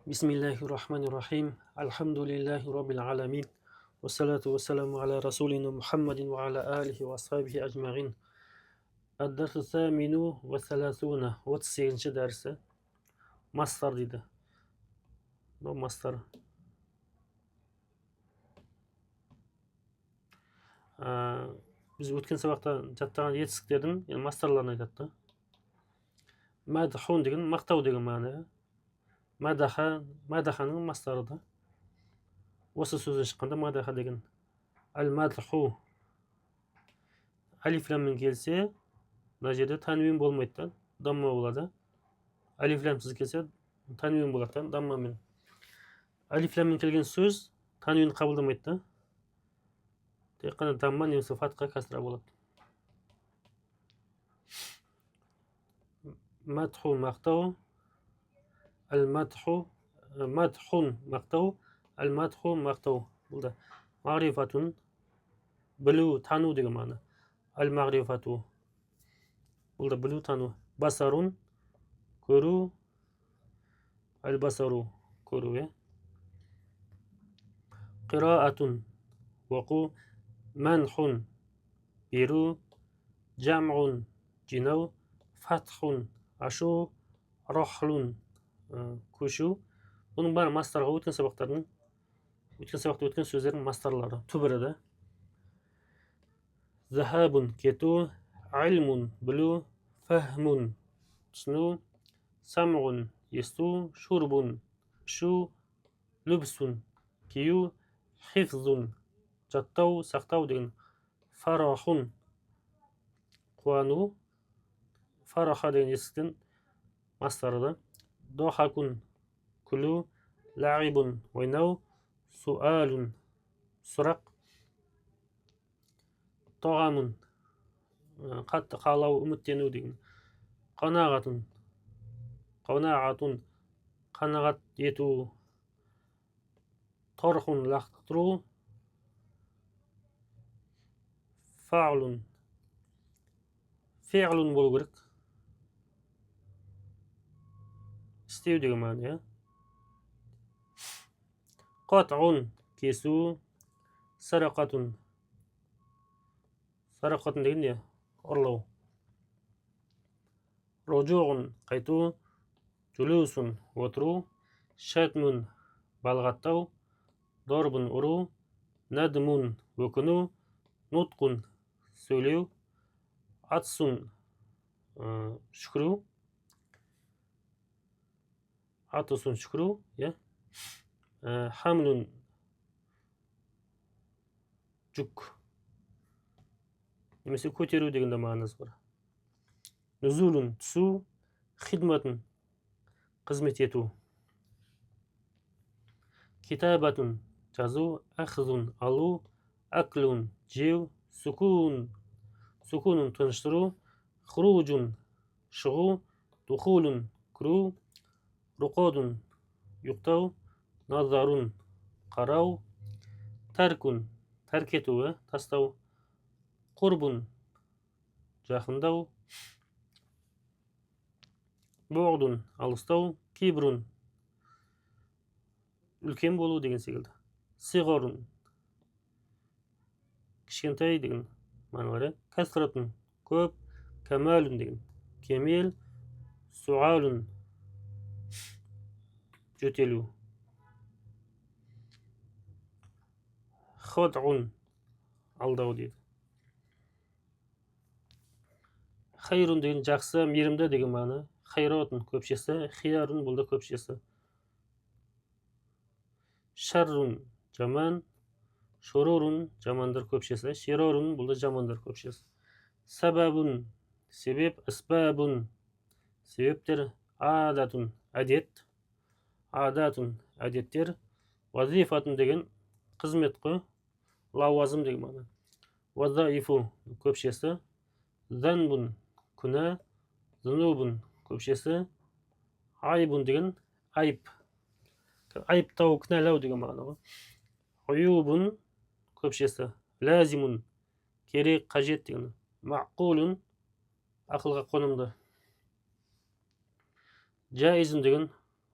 Bismillahirrahmanirrahim. Alhamdulillahi Rabbil alamin. Wassalatu wassalamu ala rasulina Muhammadin wa ala alihi wa ashabihi ajma'in. Ad-darsu thaminu wa thalathuna. 38-ci dərsi. Mastar deydi. Bu mastar. Biz o'tgan sabaqda jаттаған етістіктердің, yani mastarlarını aytады. Madhun деген мақтау деген мағына. Мадаханың мастары да. Осы сөзден шыққанда мадаха деген. Ал-мадху. Алиф-ламмен келсе, мына жерде танвин болмайды да, дамма болады. Алиф-ламсыз келсе, танвин болады да, даммамен. Алиф-ламмен келген сөз танвин қабылдамайды да. Тек қана дамма немесе фатха касра болады. Мадху мақтау. Al-madhu madhun maqtau, al-madhu maqtau. Burada ma'rifatun білу, тану деген мағына. Al-ma'rifatu. Burada білу, тану. Basarun көру, al-basaru көру. Qira'atun оқу, manhun беру, jam'un жинау, fathun ашу, rahlun көшу. Бұның бәрі мастарға өткен сабақта өткен сөздердің мастарлары, түбірі да. Захабун кету, айлмун білу, фахмун түсіну, самғун есту, шурбун ішу, любсун кию, хифзун жаттау, сақтау деген. Фарахун қуану, фараха деген есіктен мастары да. Дохакун күлу, лағибун ойнау, суалун сұрақ, тоғамун қатты қалау, үміттену деген. Қанағатун қанағат ету, торхун лақтыру, фаулун феғлун болу керек, істеу деген мағына. Қатғун кесу, сарақатун деген не? Ұрлау. Рожуғун қайту, жүлусун отыру, шатмун балғаттау, дорбун ұру, надмун өкіну, нутқун сөйлеу, атсун шүкіру, атысын шүкіру, хамлун жүк немесе көтеру деген де мағынасы бар. Нүзулун түсу, хидматын қызмет ету. Китабатун жазу, ахзун алу, аклун жеу, сукунун тыныштыру, хруджун шығу, духулун кіру, руқодун ұйықтау, назарун қарау, таркун тәрк ету, тастау, құрбун жақындау, бұғдун алыстау, кибрун үлкен болу деген секілді. Сиғорун кішкентай деген мағына. Кәсратун көп, кәмәлун деген кемел, суалун жөтелу, ходғун алдау дейді. Хайрун деген жақсы, мейірімді деген мағына. Хайратун көпшесі, хиярун бұл да көпшесі. Шаррун жаман, шорорун жамандар көпшесі, широрун бұл да жамандар көпшесі. Сабабун себеп, асбабун себептер, адатун әдет, адатун әдеттер, вазифатун деген қызмет қой, лауазым деген мағына. Вазаифу көпшесі, занбун күнә, зунубун көпшесі, айбун деген айып, айыптау, кінәлау деген мағына. Уюбун көпшесі, лазимун керек, қажет деген. Мақулун ақылға қонымды. Жайизун деген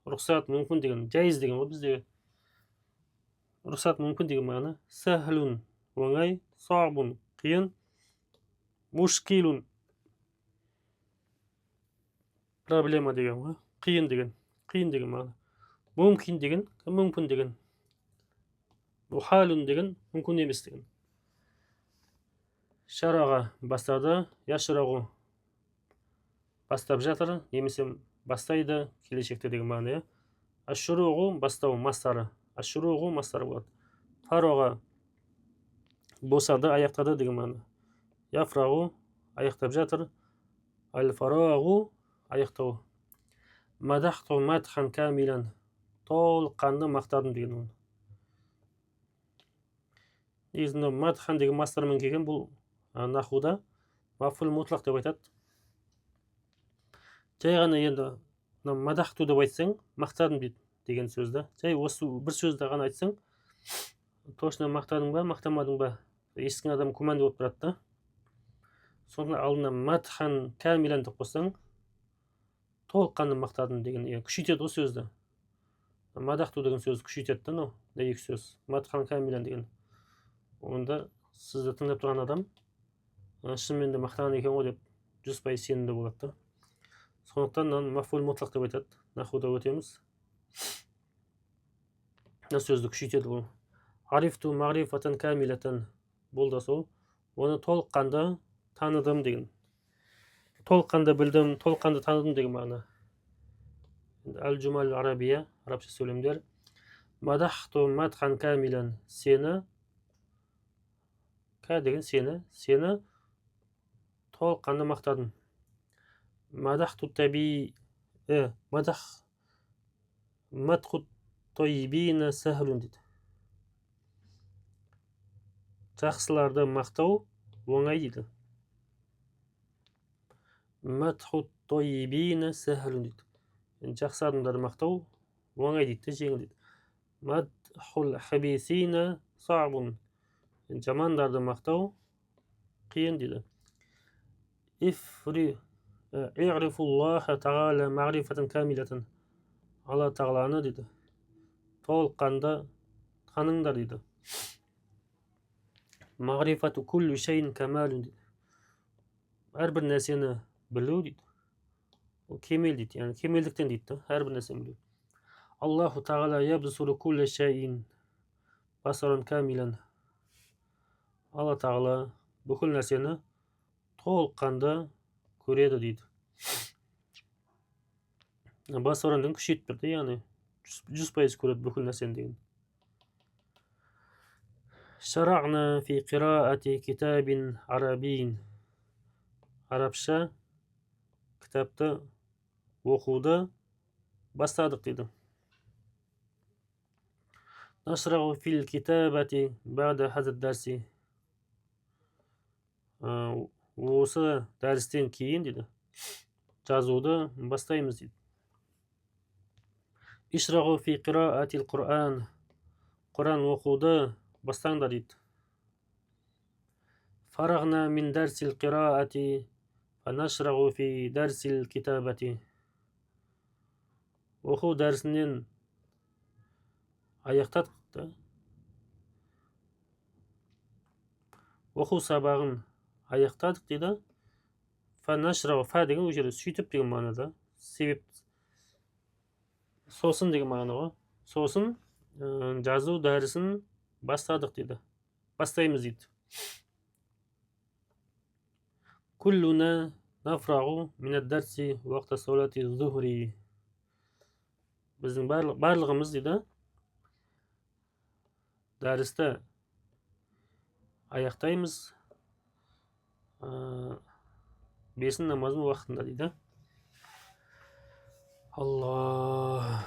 рұқсат мүмкін деген, жайыз деген ғой бізде. Рұқсат мүмкін деген мағына. Сахлун оңай, сабун қиын, мушкилун проблема деген ғой. Қиын деген мағына. Мүмкін деген, мүмкін деген. Ухалун деген мүмкін емес деген. Шараға бастады, яшырағу бастап жатыр, немесе бастайды келешекте деген мағына. Ашшуруғу бастау мастары. Ашшуруғу мастары болады. Фароға босады, аяқтады деген мағына. Яфрағу аяқтап жатыр. Аль-фарағу аяқтау. Мадахту матхан камилан толыққанды мақтадым деген ол. Негізінде матхан деген мастармен келген, бұл нахуда мафул мутлақ деп айтады. Жай ғана енді мадахту деп айтсаң, мақтадым дейді деген сөзді. Жай осы бір сөзді ғана айтсаң, точно мақтадың ба, мақтамадың ба, естіген адам күмәнді болып тұрады да. Сондықтан алдына матхан камилан деп қоссаң, толыққанды мақтадым деген, күшейтеді ғой сөзді. Мадахту деген сөз күшейтеді да, екі сөз. Матхан камилан деген. Онда сізді тыңдап тұрған адам шынымен де мақтаған екен ғой деп 100% сенімді болады да. Сондықтан мафул мутлақ деп айтады. Нахуда өтеміз. Сөзді күшейтеді бұл. Арифту мағрифатан камилатан болды сол. Оны толыққанды таныдым деген. Толыққанды білдім, толыққанды таныдым деген мағына. Әл-Джумал арабия, арабша сөйлемдер. Мадахту матхан камилан сені, деген сені толыққанды мақтадым. Мадахту таби матху тойбина сахлун дейді. Жақсыларды мақтау оңай дейді. Матху тойбина сахлун дейді. Жақсы адамдарды мақтау оңай дейді, жеңіл дейді. Матхул хабисина сабун. Жамандарды мақтау қиын дейді. И'рифуллаха тағала мағрифатан камилатан. Алла тағаланы дейді, толыққанды таныңдар дейді. Мағрифату күллі шайын камалун дейді. Әрбір нәрсені білу дейді. Ол кемел дейді, яғни кемелдіктен дейді, әрбір нәрсені білу. Аллаху тағала ябсуру күллі шайын басаран камилан. Алла тағала бүкіл нәрсені толыққанды көреді дейді. Басарандың күшейіп берді, яғни 100% көреді бүкіл нәрсені деген. Шарағна фи қираати китабин арабиин. Арабша кітапты оқуды бастадық дейді. Нашрағу фил китабати бәді хазад дәрси. Осы дәрістен кейін дейді, жазуды бастаймыз дейді. Ишрағу фи қираатил Құран. Құран оқуды бастаңдар дейді. Фарағна мин дәрсил қираати фанашрағу фи дәрсил китабати. Оқу дәрісінен аяқтадық. Оқу сабағын аяқтадық дейді. Фанашрағу, фа деген ол жерде сөйтіп деген мағынада. Себеп сосын деген мағына ғой. Сосын жазу дәрісін бастадық дейді. Бастаймыз дейді. Күллуна нафрағу минад дәрси уақта солати зухри. Біздің барлығымыз дейді, дәрісті аяқтаймыз бесін намазын уақытында дейді. Алла.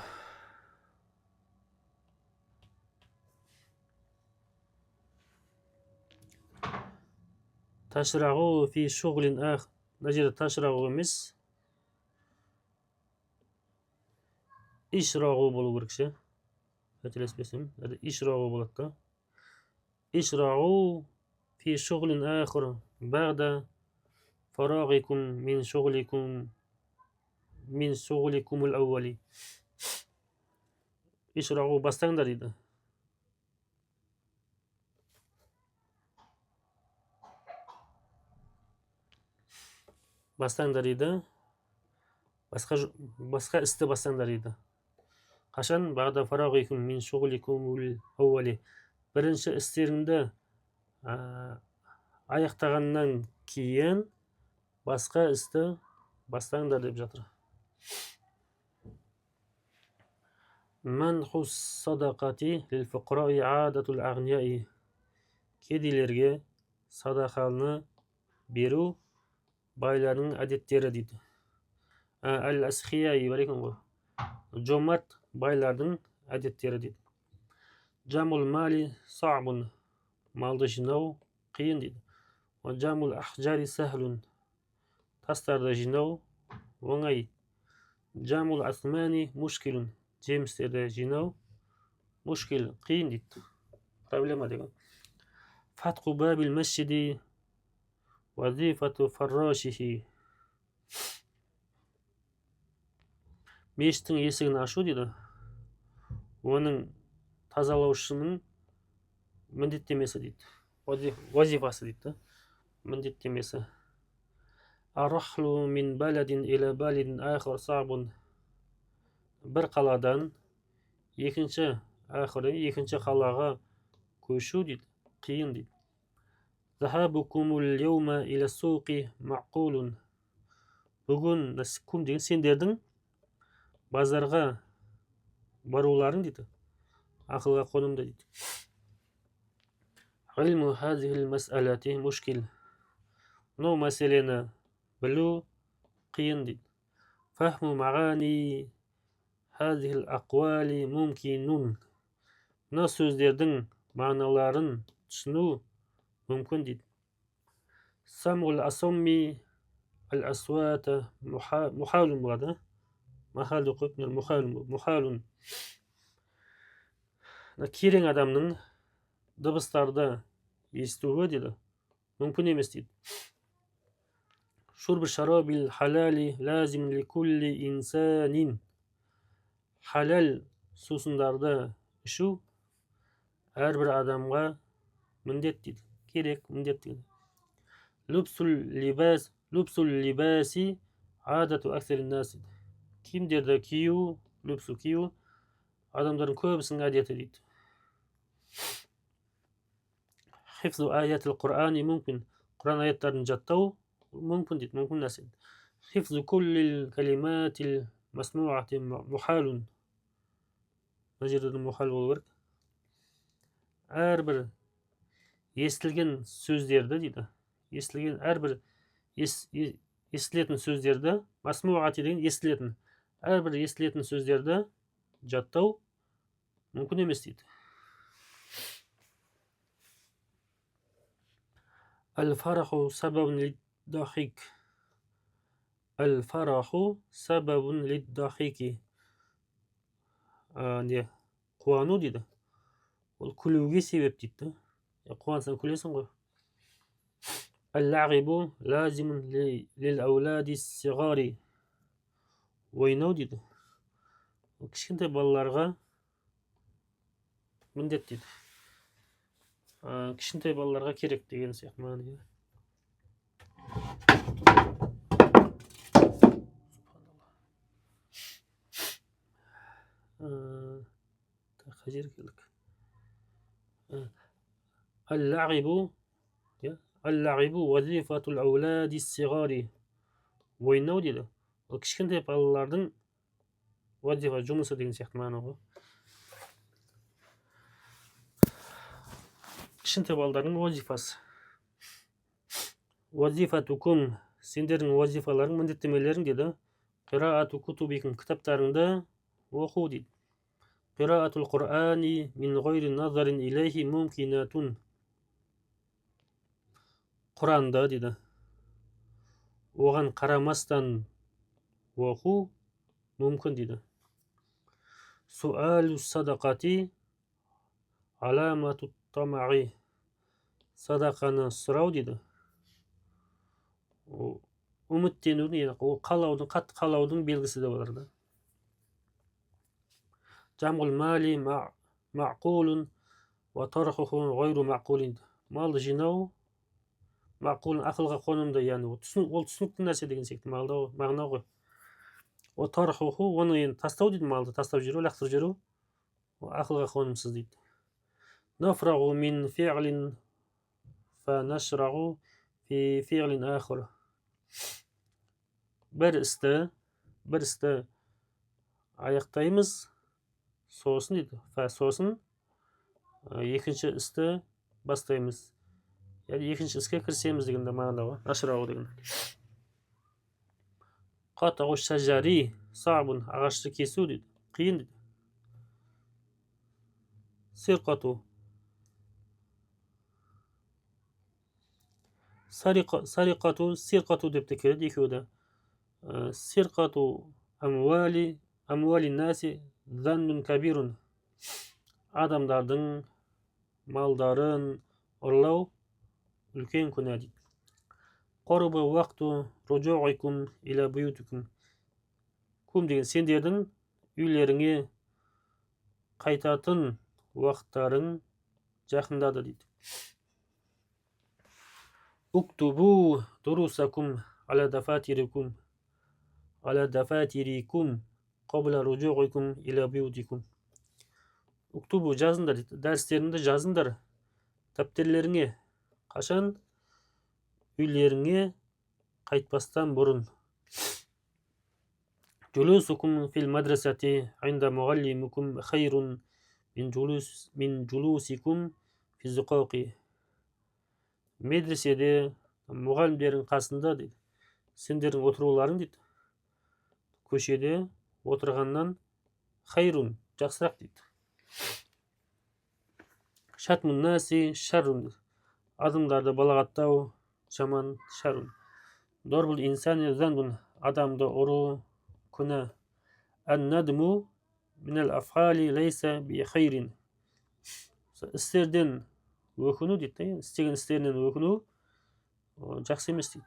Ташрағу фи шуғлин ах. Мына жерде ташрағу емес, ишрағу болу керек ше. Қателеспесем, ишрағу болады да. Ишрағу фи шуғлин ахыр бәғда фарағикум мин шуғликумул әували. ишрағу бастаңдар дейді. Бастаңдар дейді. Басқа істі бастаңдар дейді. Қашан? Бағда фарағикум мин шуғликумул ауали. Бірінші істеріңді аяқтағаннан кейін басқа істі бастаңдар деп жатыр. Манхус садақати лил фуқраи адатул ағнияи. Кедейлерге садақаны беру байлардың әдеттері дейді. Әл-асхияи бар екен ғой. Жомарт байлардың әдеттері дейді. Джамул мали саабун. Малды жинау қиын дейді. Джамул ахжари сахлун. Тастарды жинау оңай. Джамул асмани мушкилун. Жемістерді жинау мушкил қиын дейді. Проблема деген. Фатқу бабил масжиди вазифату фаррашихи. Мешіттің есігін ашу дейді. Оның тазалаушының міндеттемесі дейді. Вазифасы дейді. Міндеттемесі. Аррахлу мин баладин иля балидин ахар сабун. Бір қаладан екінші қалаға көшу дейді. Қиын дейді. Захабукумул яума иля суқи мақулун. Бүгін кум деген сендердің базарға баруларың дейді. Ақылға қонымды дейді. Ғилму хазихил мас'алати мушкил. Мынау мәселені білу қиын дейді. Фахму мағани хазихил ақуали мумкинун. Мына сөздердің мағыналарын түсіну мүмкін дейді. Самғул асомми ал-асуата мухалун болады. Махалу қойып, мухалун. Керең адамның дыбыстарды естуі дейді. Мүмкін емес дейді. Шурб шарабил халали лазим ли кулли инсанин. Халал сусындарды ішу әрбір адамға міндет дейді. Керек, міндет дейді. Лубсул либаси адату аксарин наси. Киімдерді кию, лубсу кию адамдардың көбісінің әдеті дейді. Хифзу аятил Құр'ани мүмкін. Құр'ан аяттарын жаттау мүмкін дейді. Мүмкін нәрсе. Хифзу куллил калиматил масмуати мухалун. Мына жерде мухал болу керек. Әрбір естілген сөздерді дейді. Естілген әрбір естілетін сөздерді, масмуати деген естілетін. Әрбір естілетін сөздерді жаттау мүмкін емес дейді. Аль-фараху сабабун лид-дахик. Аль-фараху сабабун лид-дахики. Қуану дейді. Ол күлуге себеп дейді. Қуансаң күлесің ғой. Аль-лағибу лазимун лил-аулади сигари. Ойнау дейді. Кішкентай балаларға міндет дейді. Кішкентай балаларға керек деген сияқты мағына. Қай жерге келдік? Аль-лағибу вазифатул аулади сигари. Ойнау дейді. Ол кішкентай балалардың вазифа жұмысы деген сияқты мағына ғой. Кішкентай балалардың вазифасы. Вазифатукум, сендердің вазифаларың, міндеттемелерің дейді. Қираату кутубикум, кітаптарыңды оқу дейді. Қираатул Құр'ани мин ғойри назарин илайхи мумкинатун. Құранды дейді. Оған қарамастан оқу мүмкін дейді. Суалу садақати аламату тамағи. Садақаны сұрау дейді. Үміттенудің, қатты қалаудың белгісі деп отырды. Jam'ul mali ma'qulun wa tarhuhu ghayru ma'qulin. Малды жинау мақұл ақылға қонымды, яғни ол түсінікті нәрсе деген сияқты мағына ғой. Тархуху, оны енді тастау дейді, малды тастап жүру, лақтырып жүру, ақылға қонымсыз дейді. Нафрағу мин фи'лин фа нашрағу фи фи'лин ахыр. Бір істі аяқтаймыз, сосын дейді, сосын екінші істі бастаймыз. Яғни екінші іске кірісеміз дегенде мағына ғой, нашрағу деген. Қатағу шажари сабын, ағашты кесу дейді, қиын дейді. Сирқату сирқату деп те келеді екеуі де. Сирқату амуали наси заннун кабирун. Адамдардың малдарын ұрлау үлкен күнә дейді. Қорбы уақыту руджуғайкум иля буютукум. Кум деген сендердің үйлеріңе қайтатын уақыттарың жақындады дейді. Уктубу дурусакум аля дафатирикум қобла руджуғайкум иля буютикум. Уктубу жазыңдар дейді. Дәрістеріңді жазыңдар дәптерлеріңе. Қашан? Үйлеріңе қайтпастан бұрын. Жулусукум фил мадрасати айнда муғаллимукум хайрун мин жулусикум фи зуқауқи. Медреседе мұғалімдердің қасында дейді, сендердің отыруларың дейді, көшеде отырғаннан хайрун, жақсырақ дейді. Шатмун наси шаррун. Адамдарды балағаттау жаман, шаррун. Дорбул инсани занбун. Адамды ұру күнә. Ан-надму минал афали лейса би хайрин. Істерден өкіну дейді, істеген істерінен өкіну жақсы емес дейді.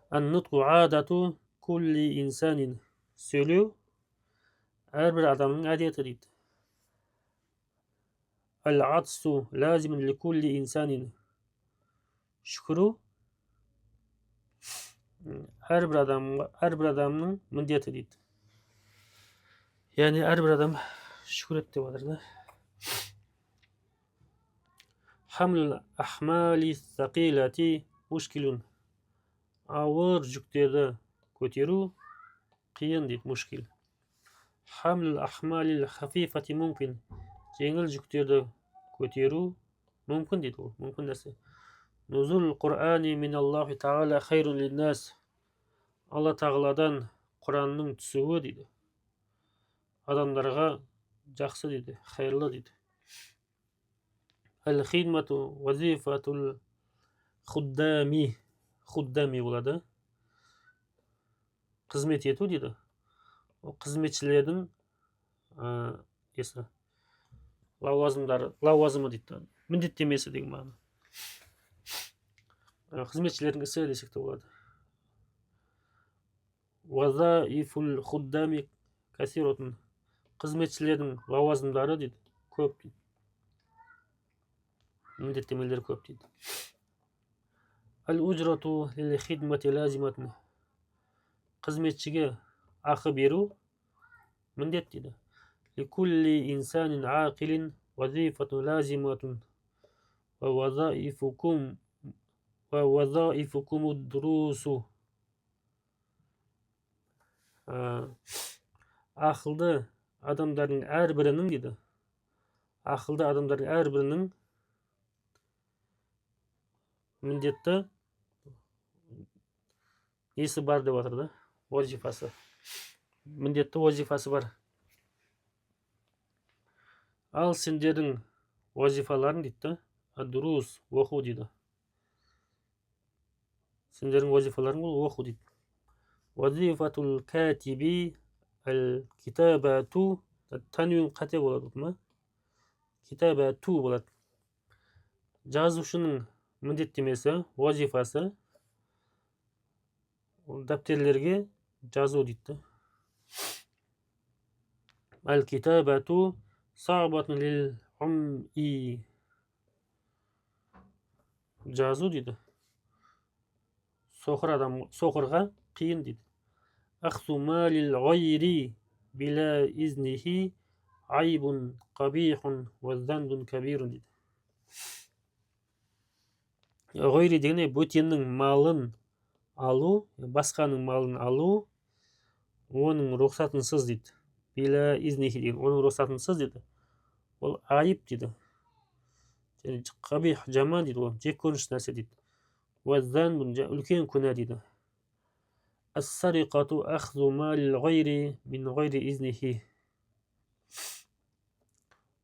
Ан-нутқу адату кулли инсанин. Сөйлеу әрбір адамның әдеті дейді. Ал-атсу лазимун ли кулли инсанин. Шүкіру әрбір адамның міндеті дейді. Яғни әрбір адам шүкір ет деп жатыр да. Хамлул ахмали сақилати мушкилун. Ауыр жүктерді көтеру қиын дейді, мушкил. Хамлул ахмали хафифати мумкин. Жеңіл жүктерді көтеру мүмкін дейді, ол мүмкін нәрсе. Нузул Құр'ани миналлахи тағала хайрун линнас. Алла тағаладан Құранның түсуі дейді, адамдарға жақсы дейді, хайырлы дейді. Әл-хидмату вазифатул худдами болады. Қызмет ету дейді. Қызметшілердің лауазымы дейді, міндеттемесі деген мағына. Қызметшілердің ісі десек те болады. Вазаифул худдами касиротун. Қызметшілердің лауазымдары дейді, көп дейді. Міндеттемелері көп дейді. Ал-уджрату лил хидмати лазиматун. Қызметшіге ақы беру міндет дейді. Ликулли инсанин ақилин вазифату лазиматун ва вазаифукум удрусу. Ақылды адамдардың әрбірінің дейді. Ақылды адамдардың әрбірінің міндетті несі бар деп жатыр да, вазифасы. Міндетті вазифасы бар. Ал сендердің вазифаларың дейді, ад-дурус, оқу дейді. Сендердің вазифаларың ол оқу дейді. Вазифатул катиби ал-китабату. Тануин қате болады ма? Китабату болады. Жазушының міндеттемесі, вазифасы дәптерлерге жазу дейді. Al-kitabatu sa'batun lil um'i. Жазу дейді. Соқырға қиын дейді. Ақсу малил ғайри bila iznihi айбун қабихун вазданбун кабирун дейді. Ғайри дегенде бөтеннің малын алу, басқаның малын алу, оның рұқсатынсыз дейді. Bila изнихи деген, оның рұқсатынсыз дейді. Ол айып дейді. Қабих жаман дейді, ол жек көрініш нәрсе дейді. Вазданбун үлкен күнә дейді. Ас-сариқату ахзу малил ғайри мин ғайри изнихи.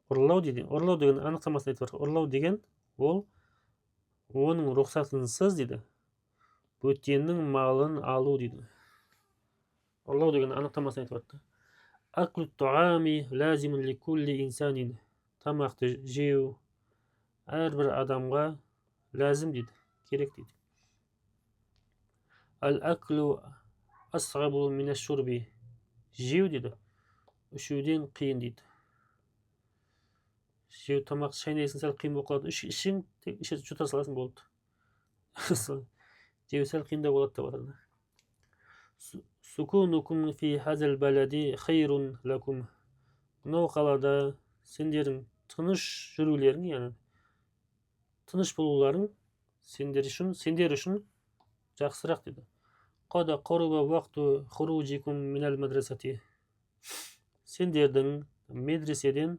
Ұрлау деген, ұрлау деген анықтамасын айтып жатыр. Ұрлау деген ол оның рұқсатынсыз дейді. Бөтеннің малын алу дейді. Ұрлау деген анықтамасын айтып жатыр. Аклу туами лазимун ли кулли инсанин. Тамақты жеу әрбір адамға лазим дейді, керек дейді. Ал-аклу асғабу минаш шурби. Жеу дейді, ішуден қиын дейді. Жеу тамақты шайнайсың, сәл қиын болып қалады. Ішің тек жұта саласың болды. Жеу сәл қиындау болады деп жатыр. Сукунукум фи хазал балади хайрун лакум. Мынау қалада сендердің тыныш жүрулерің, яғни тыныш болуларың сендер үшін жақсырақ дейді. Қада қоруба уақыту хуружикум минал мадрасати. Сендердің медреседен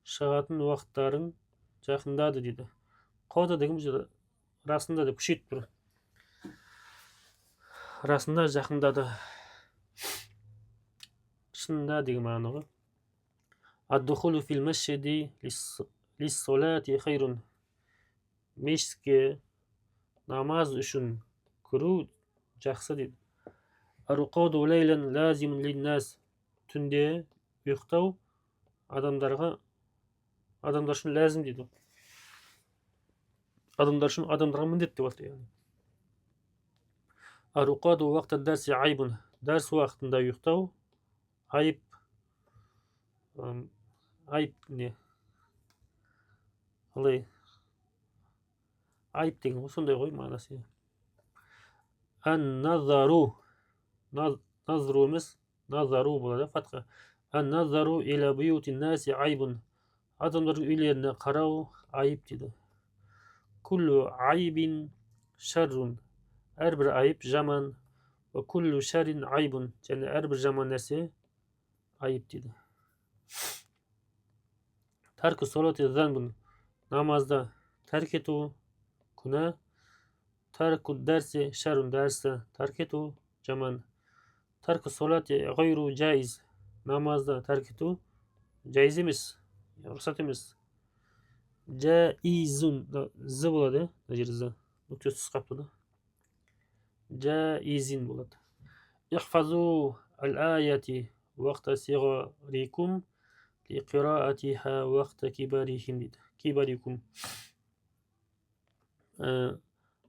шығатын уақыттарың жақындады дейді. Қада деген расында деп күшейтіп тұр. Расында жақындады. Шынында деген мағына ғой. Ад-духулу фил масжиди лис-солати хайрун. Мешітке намаз үшін кіру жақсы дейді. Аруқауду лейлен лазимун лин-нас. Түнде ұйықтау адамдар үшін лазим дейді. Адамдарға міндет деп жатыр. Аруқауду уақта дәрси айбун. Дәрс уақытында ұйықтау айып. Айып не? Алай. Айып деген сондай ғой мағынасы. Ан-назару. Назру емес, назару болады фатха. Ан-назару иля буютин наси айбун. Адамдардың үйлеріне қарау айып дейді. Куллу айбин шаррун. Әрбір айып жаман. Ва куллу шаррин айбун. Және әрбір жаман нәрсе айып дейді. Тарку солати занбун. Намазда тәрк ету күнә. Тарку дәрсе шаррун. Дәрсті тәрк ету жаман. Тарку солати ғайру жайыз. Намазда тәрк ету жайыз емес, рұқсат емес. Жаизун. З болады, мына жер з. Нүктесіз қалып тұр. Жаизин болады. Ихфазу ал-аяти вақта сиғарикум ли қираатиха вақта кибарихим дейді. Кибарикум.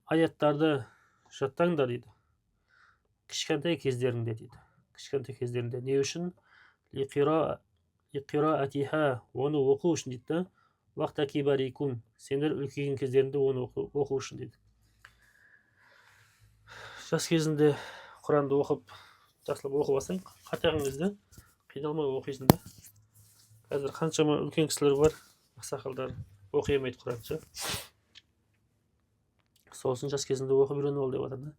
Аяттарды жаттаңдар дейді. Кішкентай кездерінде дейді. Кішкентай кездерінде. Не үшін? Ли қираатиха. Оны оқу үшін дейді. Вақта кибарикум. Сендер үлкейген кездерінде оны оқу үшін дейді. Жас кезінде Құранды оқып, жақсылап оқып алсаң, қатаған кезде қиналмай оқисың да. Қазір қаншама үлкен кісілер бар, ақсақалдар оқи алмайды Құранды. Сосын жас кезінде оқып үйреніп ал деп жатыр.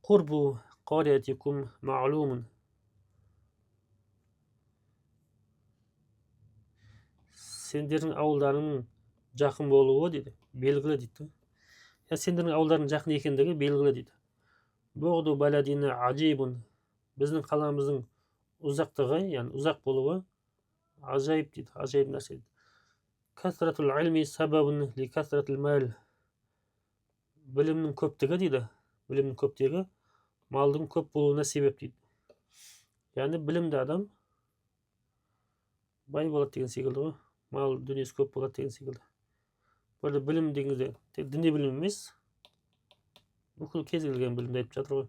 Қурбу қариятикум маълумун. Сендердің ауылдарының жақын болуы дейді, белгілі дейді. Сендердің ауылдарының жақын екендігі белгілі дейді. Бұғду баладина ажибун. Біздің қаламыздың ұзақтығы, яғни ұзақ болуы ажайып дейді, ажайып нәрсе дейді. Касратул илми сабабун ли касратул мал. Білімнің көптігі дейді. Білімнің көптігі малдың көп болуына себеп дейді. Яғни білімді адам бай болады деген секілді ғой. Мал дүниесі көп болады деген секілді. Бұл білім дегенде тек діни білім емес, бүкіл кез келген білімді айтып жатыр ғой.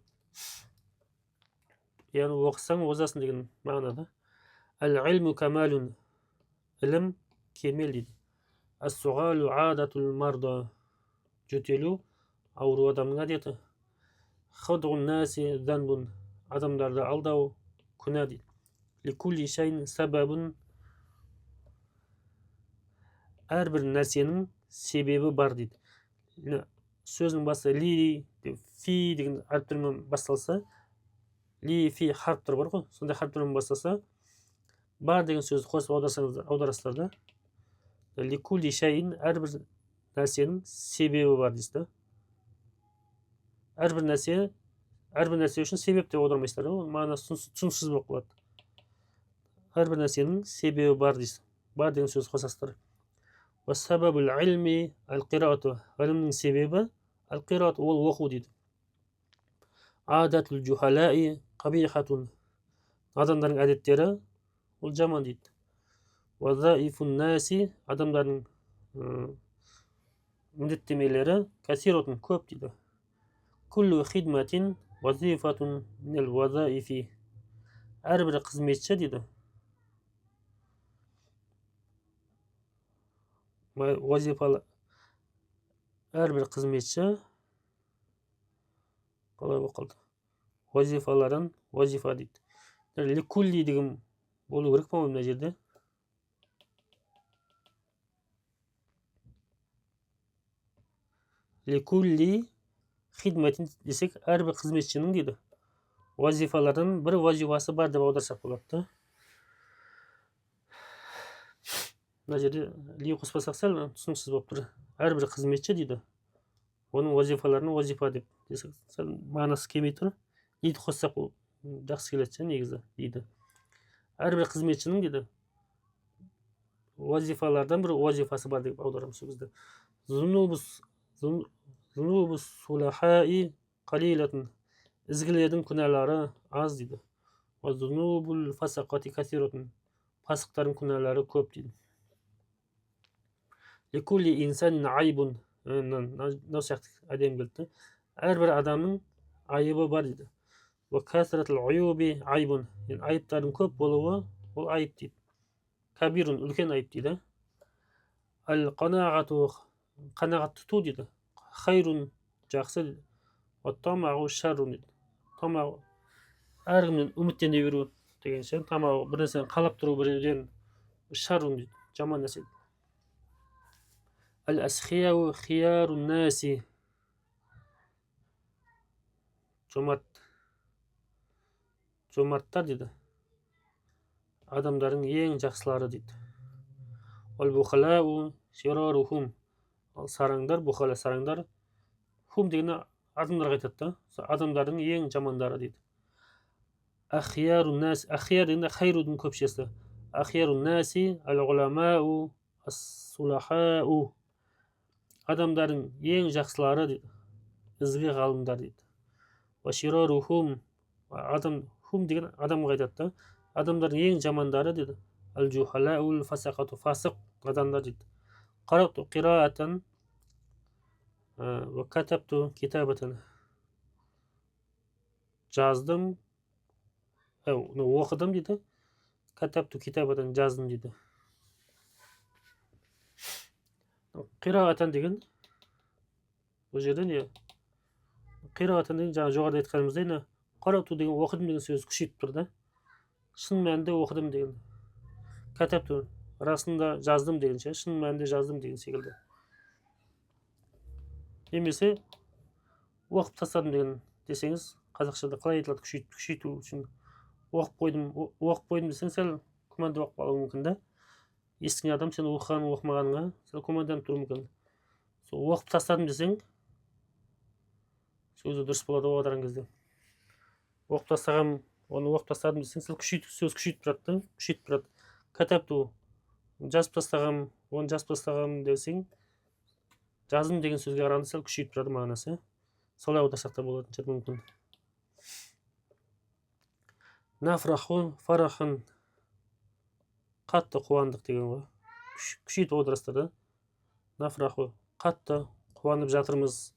Яғни оқысаң озасың деген мағынада. Әл-илму камалун. Ілім кемел дейді. Әс-суғалу адатул марда. Жөтелу ауру адамның әдеті. Хадғун наси занбун. Адамдарды алдау күнә дейді. Ликулли шайын сәбәбун. Әрбір нәрсенің себебі бар дейді. Сөздің басы ли, фи деген әріптермен басталса, ли, фи харптар бар ғой, сондай харптермен басталса, бар деген сөзді қосып аударасыздар да. Ликулли шайын, әрбір нәрсенің себебі бар дейсіз. Әрбір нәрсе үшін себеп деп аудармайсыздар да, мағынасы түсініксіз болып қалады. Әрбір нәрсенің себебі бар дейсіз. Бар деген сөз қосасыздар. Уассабабул илми ал-қираату. Ғылымның себебі ал-қираат, ол оқу дейді. Адатул жухалаи қабихатун. Адамдардың әдеттері ол жаман дейді. Вазаифун наси. Адамдардың міндеттемелері касиратун, көп дейді. Куллу хидматин вазифатун минал вазаифи. Әрбір қызметші дейді. Әрбір қызметші қалай болып қалды? Вазифаларын вазифа дейді. Ликулли деген болу керек по-моему мына жерде. Ликулли хидматин десек, әрбір қызметшінің дейді. Вазифалардан бір вазифасы бар деп аударсақ болады. Мына жерде ли қоспасақ сәл түсініксіз болып тұр. Әрбір қызметші дейді. Оның вазифаларын вазифа деп десек, сәл мағынасы келмей тұр. Лиді қоссақ жақсы келеді негізі дейді. Әрбір қызметшінің дейді. Вазифалардан бір вазифасы бар деп аударамыз бізде. Зунубус сулахаи қалилатын. Ізгілердің күнәлары аз дейді. Зунубул фасақати касиратун. Пасықтардың күнәлары көп дейді. Ликулли инсан айбун. Мынау сияқты әдем келді. Әрбір адамның айыбы бар дейді. Ва касратул уюби айбун. Айыптардың көп болуы ол айып дейді. Кабирун, үлкен айып дейді. Ал-қанағату, қанағат тұту дейді. Хайрун, жақсы дейді. Ва тамағу шаррун дейді. Тамағу, әркімнен үміттене беру деген ше. Тамағу, бір нәрсені қалап тұру бірден шаррун дейді. Жаман нәрсе. Әл-әсхияу хиярун наси. Жомарттар дейді. Адамдардың ең жақсылары дейді. Ал-бухалау ширарухум. Ал сараңдар, бухала сараңдар. Хум дегені адамдарға айтады. Адамдардың ең жамандары дейді. Ахиярун наси. Ахияр дегенде хайрудың көпшесі. Ахиярун наси ал-уламау ас-сулахау. Адамдардың ең жақсылары дейді. Ізгі ғалымдар дейді. Ваширарухум. Хум деген адамға айтады. Адамдардың ең жамандары дейді. Ал-жухалаул фасақату. Фасық адамдар дейді. Қарату қираатан ва катапту китабатан. Жаздым, оқыдым дейді. Катапту китабатан, жаздым дейді. Қираатан деген бұл жерде не? Қираатан деген жаңа жоғарыда айтқанымыздай, қарату деген оқыдым деген сөз күшейіп тұр да. Шын мәнінде оқыдым деген. Катапту, расында жаздым деген ше, шын мәнінде жаздым деген секілді. Немесе оқып тастадым деген десеңіз, қазақшада қалай айтылады күшейту үшін? Оқып қойдым десең, сәл күмәнді қалуы мүмкін да. Естіген адам сен оқығаның оқымағаныңа сәл күмәнданып тұруы мүмкін. Оқып тастадым десең, сөзі дұрыс болады аударған кезде. Оқып тастадым десең, сәл сөз күшейтіп тұрады. Катапту, жазып тастағам, оны жазып тастағам десең, жаздым деген сөзге қарағанда сәл күшейтіп тұрады мағынасы. Солай аударсақ та болатын шығар мүмкін. Нафраху фарахан. Қатты қуандық деген ғой. Күшейтіп аударасыздар да. Нафраху, қатты қуанып жатырмыз,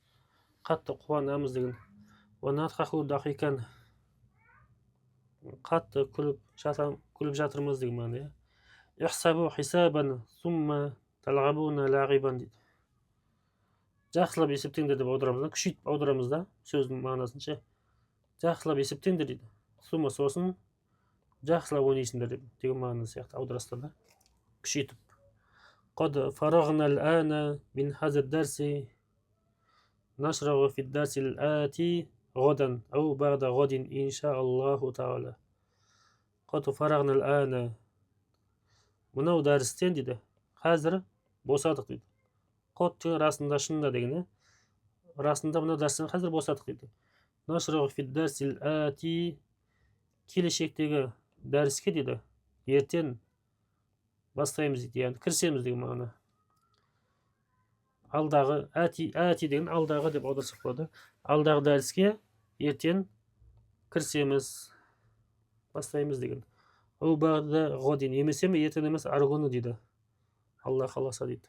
қатты қуанамыз деген. Ва надхаху дахикан. қатты күліп жатырмыз деген мағына, иә. Ихсабу хисабан сумма талғабуна лағибан дейді. Жақсылап есептеңдер деп аударамыз, күшейтіп аударамыз да, сөздің мағынасынша. Жақсылап есептеңдер дейді. Сумма сосын жақсылап ойнайсыңдар деген мағына сияқты аударасыздар да, күшейтіп. Қад фарағнал ана мин хазад дарси нашрағу фид дарсил ати ғодан ау бағда ғодин иншааллаху тағала. Қад фарағнал ана, мынау дәрістен дейді, қазір босадық дейді. Қод деген расында, шынында деген, расында мынау дәрістен қазір босадық дейді. Нашрағу фид дарсил ати, келешектегі дәріске дейді, ертең бастаймыз дейді, яғни кірісеміз деген мағына. Алдағы, әти деген алдағы деп аударсақ болады. Алдағы дәріске ертең кірісеміз, бастаймыз деген. Ау бағда ғодин, емесе ме, ертең емес, арғы күні дейді. Алла қаласа дейді.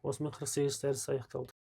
Осымен 48 дәріс аяқталды.